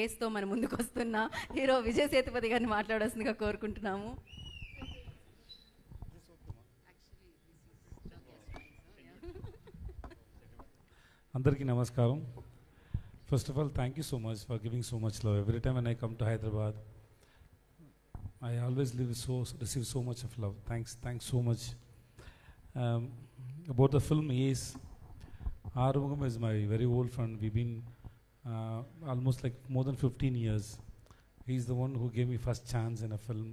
ఏస్తో మన ముందుకు వస్తున్న హీరో విజయ్ సేతుపతి గారిని మాట్లాడాల్సిందిగా కోరుకుంటున్నాము. అందరికీ నమస్కారం. First of all, thank you so much for giving so much love. Every time when I come to Hyderabad, I always receive so much of love. Thanks so much. About the film, yes, Arumugam is my very old friend. We've been almost like more than 15 years. He's the one who gave me first chance in a film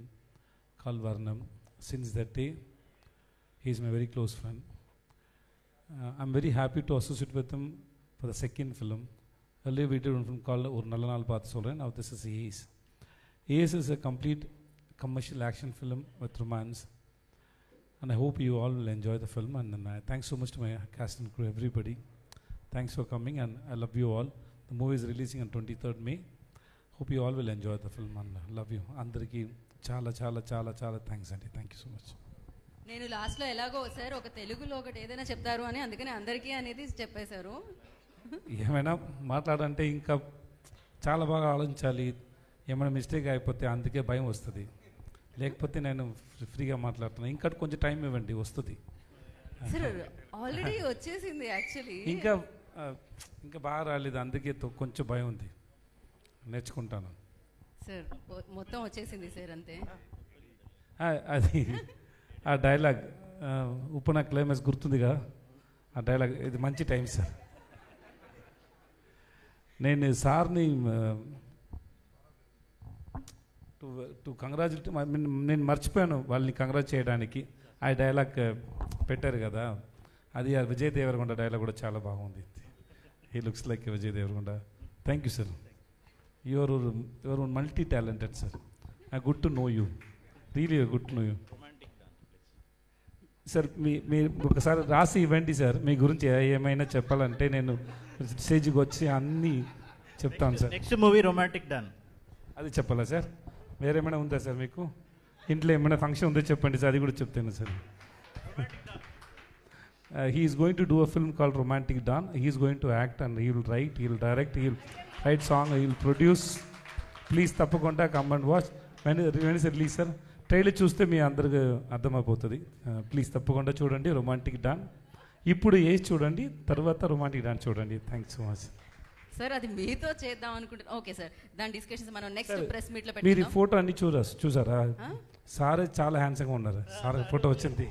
called Varnam. Since that day, he's my very close friend. I'm very happy to associate with him for the second film. Earlier we did one film called Or Nalla Naal Paathu Solren. Now this is Ace. Ace is a complete commercial action film with romance. And I hope you all will enjoy the film. And thanks so much to my cast and crew, everybody. Thanks for coming and I love you all. The movie is releasing on 23rd May. Hope you all will enjoy the film and love you. Andariki చాలా thanks అండి. Thank you so much. నేను లాస్ట్లో ఎలాగో sir ఒక తెలుగులో ఒకటి ఏదైనా చెప్తారు అని అందుకని అందరికీ అనేది చెప్పేశారు. ఏమైనా మాట్లాడంటే ఇంకా చాలా బాగా ఆలోచించాలి. ఏమైనా మిస్టేక్ అయిపోతే అందుకే భయం వస్తుంది. లేకపోతే నేను ఫ్రీగా మాట్లాడుతున్నాను. ఇంకా కొంచెం టైం ఇవ్వండి, వస్తుంది. సార్ ఆల్రెడీ వచ్చేసింది యాక్చువల్లీ. ఇంకా బాగా రాలేదు, అందుకే కొంచెం భయం ఉంది. నేర్చుకుంటాను సార్. మొత్తం వచ్చేసింది సార్ అంతే. అది ఆ డైలాగ్ ఉప్పు నా క్లైమాక్స్ గుర్తుందిగా, ఆ డైలాగ్ ఇది మంచి టైం సార్. నేను సార్ని టు కంగ్రాచులేట్, నేను మర్చిపోయాను వాళ్ళని కంగ్రాట్ చేయడానికి. ఆ డైలాగ్ పెట్టారు కదా, అది ఆ విజయ్ దేవరకొండ డైలాగ్ కూడా చాలా బాగుంది. He looks like Vijay Devarakonda. Thank you sir. Your multi talented sir. I good to know you, really good to know you sir. మీరు ఒకసారి రాసి ఇవ్వండి సార్, మీ గురించి ఏమైనా చెప్పాలంటే నేను స్టేజ్కి వచ్చి అన్నీ చెప్తాను sir. Next movie romantic don, అది చెప్పాలా సార్? వేరేమైనా ఉందా సార్ మీకు? ఇంట్లో ఏమైనా ఫంక్షన్ ఉందో చెప్పండి సార్, అది కూడా చెప్తాను sir. He is going to do a film called romantic don. He is going to act and he will write, he will direct, he will write song, he will produce. Please తప్పకుండా come and watch. When release sir, trailer చూస్తే మీ అందరికి అర్థమైపోతుంది. Please తప్పకుండా చూడండి romantic don. ఇప్పుడు age చూడండి, తర్వాత రొమాంటిక్ డాన్ చూడండి. Thanks so much sir. అది మీతో చేద్దాం అనుకుంటున్నాను. ఓకే సార్, దాని డిస్కషన్స్ మనం నెక్స్ట్ ప్రెస్ మీట్లో మీరు ఈ ఫోటో అన్ని చూసారా? సారే చాలా హ్యాండ్సమ్గా ఉన్నారు. సార్ ఫోటో వచ్చింది.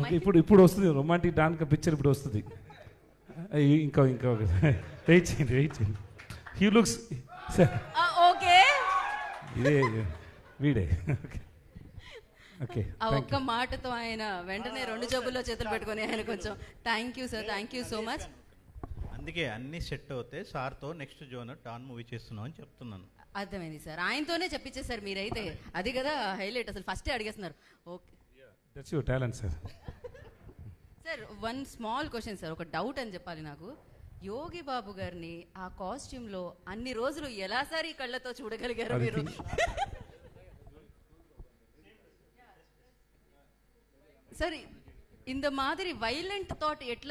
ఓకే, ఇప్పుడు వస్తుంది రొమాంటిక్ డాన్ పిక్చర్, ఇప్పుడు వస్తుంది. ఇంకా వెయిట్ చేయండి. హీ లుక్స్ ఓకే, ఇదే వీడే. ఓకే, ఆ ఒక్క మాటతో ఆయన వెంటనే రెండు జబ్బుల్లో చేతులు పెట్టుకొని ఆయన కొంచెం thank you sir, thank you so much. అందుకే అన్ని సెట్ అవుతే సార్తో నెక్స్ట్ జోన్ డాన్ మూవీ చేస్తున్నాం అని చెప్తున్నాను. అర్థమైంది సార్, ఆయనతోనే చెప్పించేసారు మీరైతే. అది కదా హైలైట్, అసలు ఫస్టే అడిగేస్తున్నారు. Okay, that's your talent sir. Sir one small question sir, ఒక డౌట్ అని చెప్పాలి నాకు. యోగి బాబు గారిని ఆ కాస్ట్యూమ్లో అన్ని రోజులు ఎలా సార్ ఈ కళ్ళతో చూడగలిగారు మీరు? సార్ இந்த மாதிரி వైలెంట్ థాట్ ఎట్లా